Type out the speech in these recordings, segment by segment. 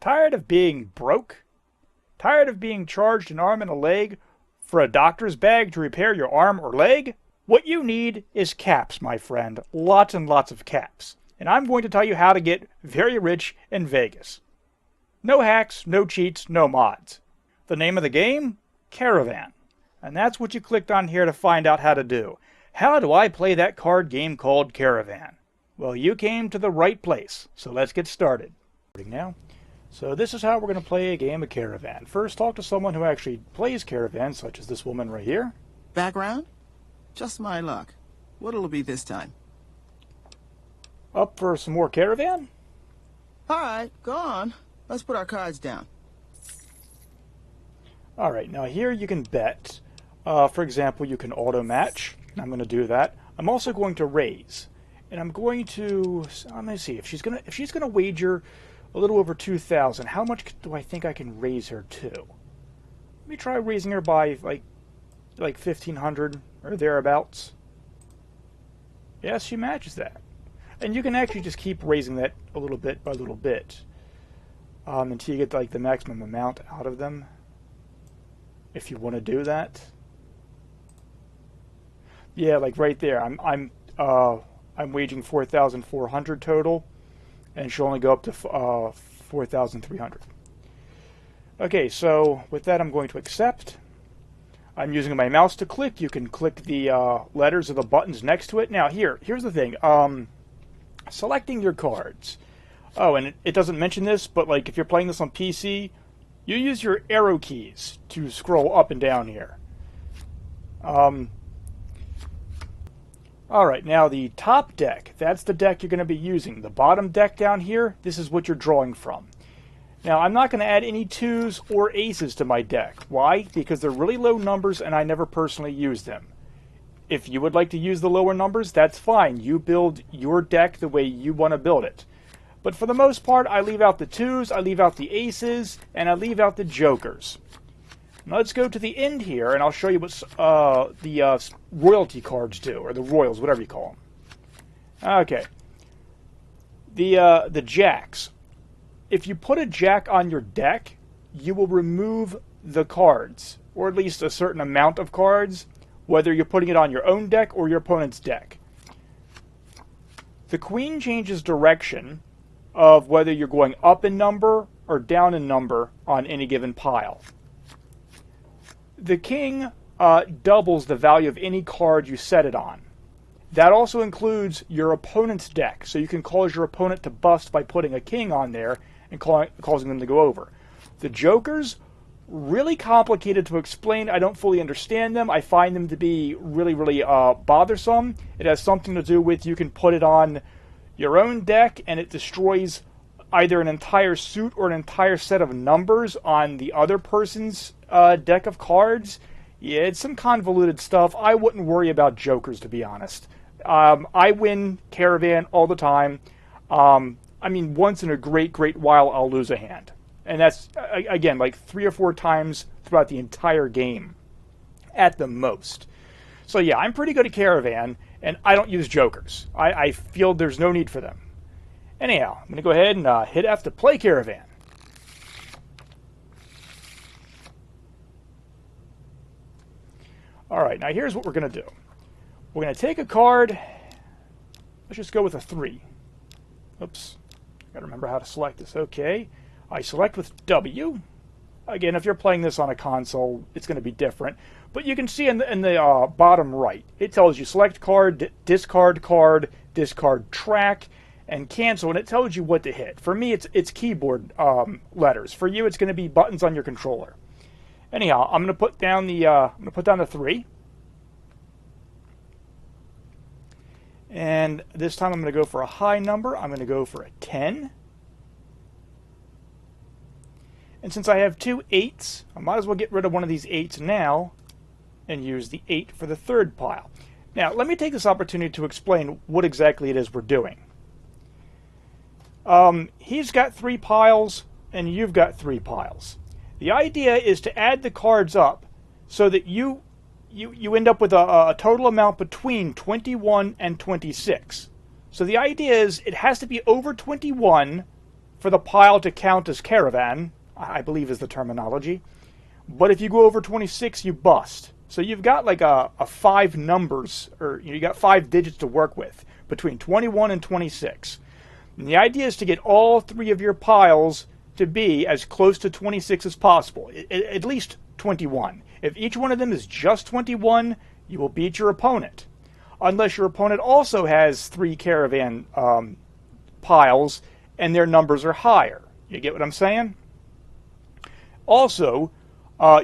Tired of being broke? Tired of being charged an arm and a leg for a doctor's bag to repair your arm or leg? What you need is caps, my friend. Lots and lots of caps. And I'm going to tell you how to get very rich in Vegas. No hacks, no cheats, no mods. The name of the game? Caravan. And that's what you clicked on here to find out how to do. How do I play that card game called Caravan? Well, you came to the right place, so let's get started. Now. So this is how we're going to play a game of Caravan. First, talk to someone who actually plays Caravan, such as this woman right here. Background? Just my luck. What'll it be this time? Up for some more Caravan? Alright, go on. Let's put our cards down. Alright, now here you can bet. For example, you can auto-match. I'm going to do that. I'm also going to raise. And I'm going to... let me see. If she's gonna wager a little over 2,000, how much do I think I can raise her to? Let me try raising her by like 1,500 or thereabouts. Yes, she matches that. And you can actually just keep raising that a little bit by little bit until you get like the maximum amount out of them. If you want to do that. Yeah, like right there. I'm waging 4,400 total. And she'll only go up to 4,300. Okay, so with that I'm going to accept. I'm using my mouse to click. You can click the letters or the buttons next to it. Now here's the thing. Selecting your cards. Oh, and it doesn't mention this, but like if you're playing this on PC, you use your arrow keys to scroll up and down here. Alright, now the top deck, that's the deck you're going to be using. The bottom deck down here, this is what you're drawing from. Now, I'm not going to add any 2s or aces to my deck. Why? Because they're really low numbers and I never personally use them. If you would like to use the lower numbers, that's fine. You build your deck the way you want to build it. But for the most part, I leave out the 2s, I leave out the aces, and I leave out the jokers. Now let's go to the end here, and I'll show you what the royalty cards do, or the royals, whatever you call them. Okay. The jacks. If you put a jack on your deck, you will remove the cards, or at least a certain amount of cards, whether you're putting it on your own deck or your opponent's deck. The queen changes direction of whether you're going up in number or down in number on any given pile. The king doubles the value of any card you set it on. That also includes your opponent's deck, so you can cause your opponent to bust by putting a king on there and causing them to go over. The jokers, really complicated to explain. I don't fully understand them. I find them to be really, really bothersome. It has something to do with you can put it on your own deck and it destroys either an entire suit or an entire set of numbers on the other person's deck of cards. Yeah, it's some convoluted stuff. I wouldn't worry about jokers, to be honest. I win Caravan all the time. I mean, once in a great, great while, I'll lose a hand. And that's, again, like 3 or 4 times throughout the entire game, at the most. So yeah, I'm pretty good at Caravan, and I don't use jokers. I feel there's no need for them. Anyhow, I'm going to go ahead and hit F to play Caravan. Alright, now here's what we're going to do. We're going to take a card. Let's just go with a 3. Oops. Got to remember how to select this. Okay. I select with W. Again, if you're playing this on a console, it's going to be different. But you can see in the bottom right, it tells you select card, discard track, and cancel, and it tells you what to hit. For me, it's keyboard letters. For you, it's going to be buttons on your controller. Anyhow, I'm going to put down the 3. And this time I'm going to go for a high number. I'm going to go for a 10. And since I have 2 8s, I might as well get rid of one of these 8s now and use the 8 for the third pile. Now, let me take this opportunity to explain what exactly it is we're doing. He's got 3 piles, and you've got 3 piles. The idea is to add the cards up so that you end up with a total amount between 21 and 26. So the idea is it has to be over 21 for the pile to count as Caravan, I believe is the terminology. But if you go over 26, you bust. So you've got like a 5 numbers, or you got 5 digits to work with between 21 and 26. And the idea is to get all 3 of your piles to be as close to 26 as possible, at least 21. If each one of them is just 21, you will beat your opponent. Unless your opponent also has 3 Caravan piles and their numbers are higher. You get what I'm saying? Also,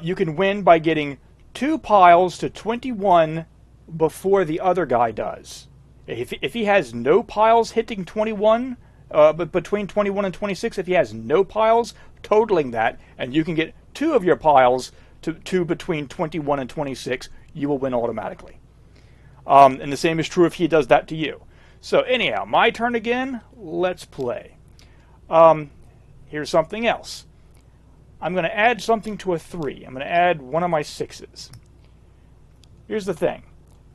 you can win by getting 2 piles to 21 before the other guy does. If he has no piles hitting 21, but between 21 and 26, if he has no piles totaling that, and you can get 2 of your piles to between 21 and 26, you will win automatically. And the same is true if he does that to you. So anyhow, my turn again. Let's play. Here's something else. I'm going to add something to a 3. I'm going to add one of my 6s. Here's the thing.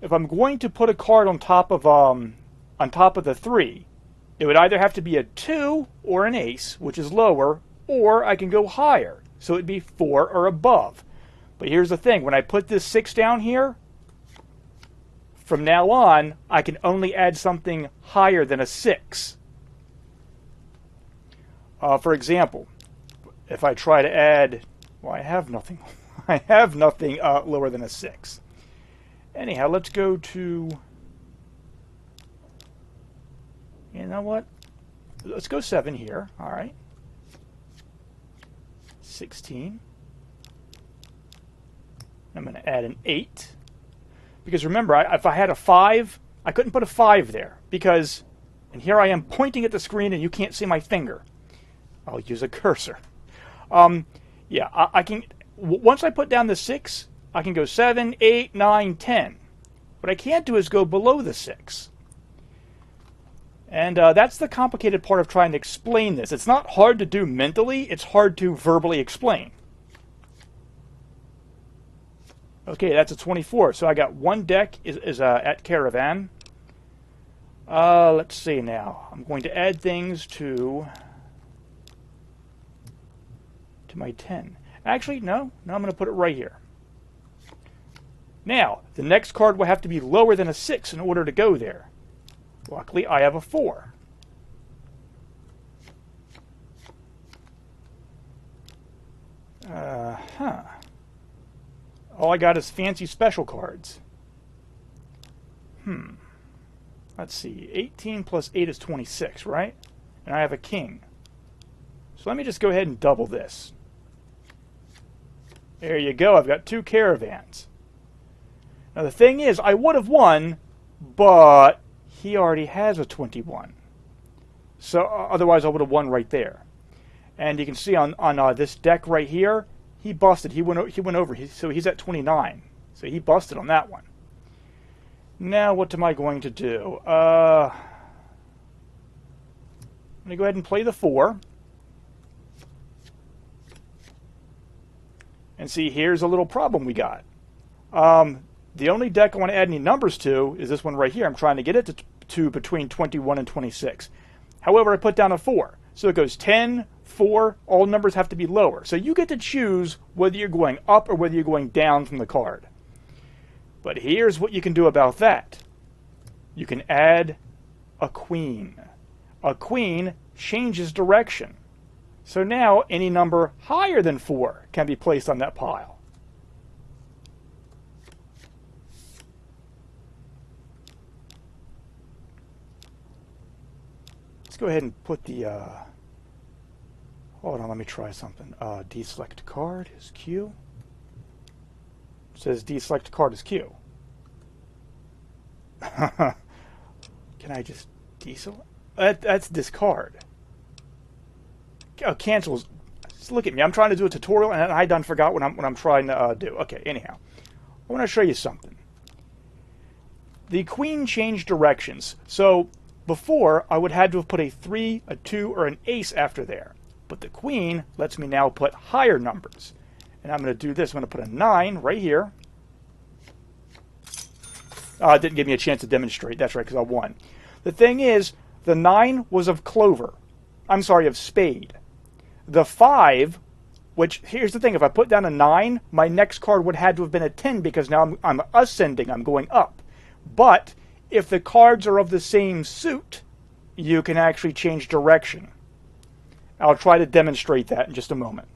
If I'm going to put a card on top of the 3, it would either have to be a 2 or an ace, which is lower, or I can go higher, so it'd be 4 or above. But here's the thing. When I put this 6 down here, from now on, I can only add something higher than a 6. For example, if I try to add, well, I have nothing. I have nothing lower than a 6. Anyhow, let's go to, you know what? Let's go 7 here. All right. 16. I'm going to add an 8. Because remember, if I had a 5, I couldn't put a 5 there. Because, and here I am pointing at the screen and you can't see my finger. I'll use a cursor. Yeah, I can, once I put down the 6, I can go 7, 8, 9, 10. What I can't do is go below the 6. And that's the complicated part of trying to explain this. It's not hard to do mentally, it's hard to verbally explain. Okay, that's a 24. So I got one deck is at Caravan. Let's see now. I'm going to add things to my 10. Actually, no. No, I'm going to put it right here. Now, the next card will have to be lower than a 6 in order to go there. Luckily, I have a 4. All I got is fancy special cards. Let's see. 18 plus 8 is 26, right? And I have a king. So let me just go ahead and double this. There you go. I've got 2 Caravans. Now the thing is, I would have won, but he already has a 21. So otherwise I would have won right there. And you can see on this deck right here, he busted. He went over. So he's at 29. So he busted on that one. Now what am I going to do? I'm going to go ahead and play the 4. And see, here's a little problem we got. The only deck I want to add any numbers to is this one right here. I'm trying to get it to between 21 and 26. However, I put down a 4. So it goes 10, 4, all numbers have to be lower. So you get to choose whether you're going up or whether you're going down from the card. But here's what you can do about that. You can add a queen. A queen changes direction. So now any number higher than 4 can be placed on that pile. Let's go ahead and put the, hold on, let me try something. Deselect card is Q. It says deselect card is Q. Can I just deselect? That's discard. Cancels. Just look at me. I'm trying to do a tutorial and I done forgot what I'm trying to do. Okay, anyhow. I want to show you something. The queen changed directions. So before, I would have had to have put a 3, a 2, or an ace after there. But the queen lets me now put higher numbers. And I'm going to do this. I'm going to put a 9 right here. It didn't give me a chance to demonstrate. That's right, because I won. The thing is, the 9 was of clover. I'm sorry, of spade. The 5, which, here's the thing, if I put down a 9, my next card would have to have been a 10 because now I'm ascending, I'm going up. But if the cards are of the same suit, you can actually change direction. I'll try to demonstrate that in just a moment.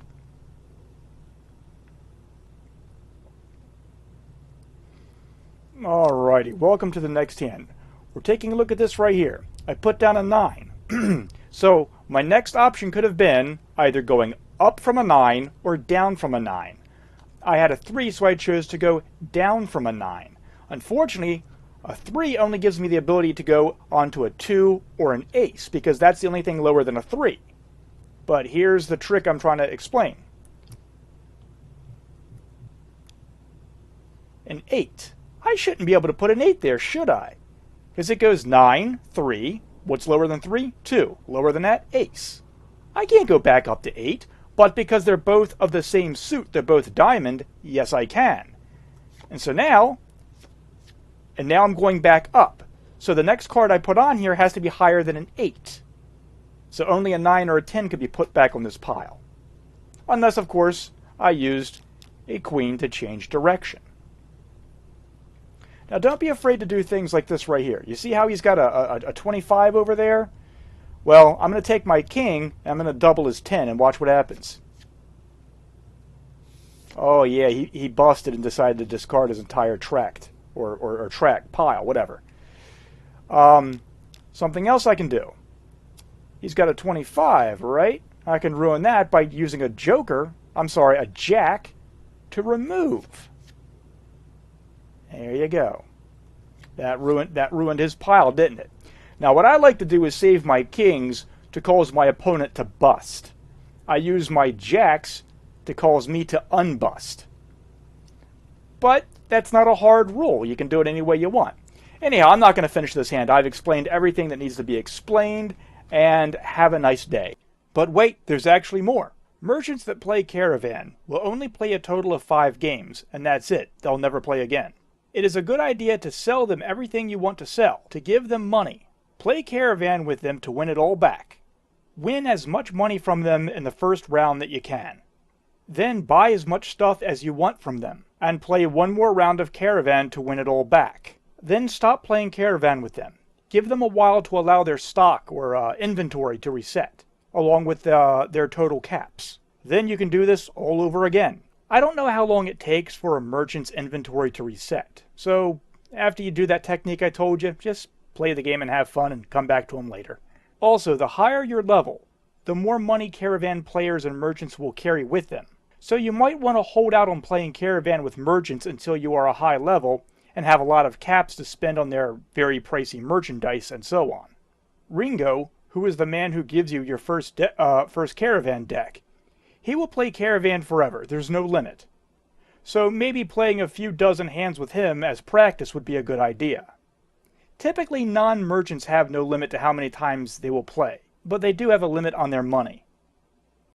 Alrighty, welcome to the next hand. We're taking a look at this right here. I put down a 9. So my next option could have been either going up from a 9 or down from a 9. I had a 3, so I chose to go down from a 9. Unfortunately, a 3 only gives me the ability to go onto a 2 or an ace, because that's the only thing lower than a 3. But here's the trick I'm trying to explain. An 8. I shouldn't be able to put an 8 there, should I? Because it goes 9, 3. What's lower than 3? 2. Lower than that? Ace. I can't go back up to 8, but because they're both of the same suit, they're both diamond, yes I can. And so now I'm going back up. So the next card I put on here has to be higher than an 8. So only a 9 or a 10 could be put back on this pile. Unless, of course, I used a queen to change direction. Now don't be afraid to do things like this right here. You see how he's got a 25 over there? Well, I'm going to take my king, and I'm going to double his 10, and watch what happens. Oh yeah, he busted and decided to discard his entire tract, or tract, pile, whatever. Something else I can do. He's got a 25, right? I can ruin that by using a a jack, to remove. There you go. That ruined his pile, didn't it? Now what I like to do is save my kings to cause my opponent to bust. I use my jacks to cause me to unbust. But that's not a hard rule. You can do it any way you want. Anyhow, I'm not going to finish this hand. I've explained everything that needs to be explained, and have a nice day. But wait, there's actually more. Merchants that play Caravan will only play a total of 5 games, and that's it. They'll never play again. It is a good idea to sell them everything you want to sell, to give them money. Play Caravan with them to win it all back. Win as much money from them in the first round that you can. Then buy as much stuff as you want from them, and play one more round of Caravan to win it all back. Then stop playing Caravan with them. Give them a while to allow their stock or inventory to reset, along with their total caps. Then you can do this all over again. I don't know how long it takes for a merchant's inventory to reset, so after you do that technique I told you, just play the game and have fun and come back to them later. Also, the higher your level, the more money Caravan players and merchants will carry with them. So you might want to hold out on playing Caravan with merchants until you are a high level and have a lot of caps to spend on their very pricey merchandise and so on. Ringo, who is the man who gives you your first Caravan deck, he will play Caravan forever. There's no limit. So maybe playing a few dozen hands with him as practice would be a good idea. Typically non-merchants have no limit to how many times they will play, but they do have a limit on their money.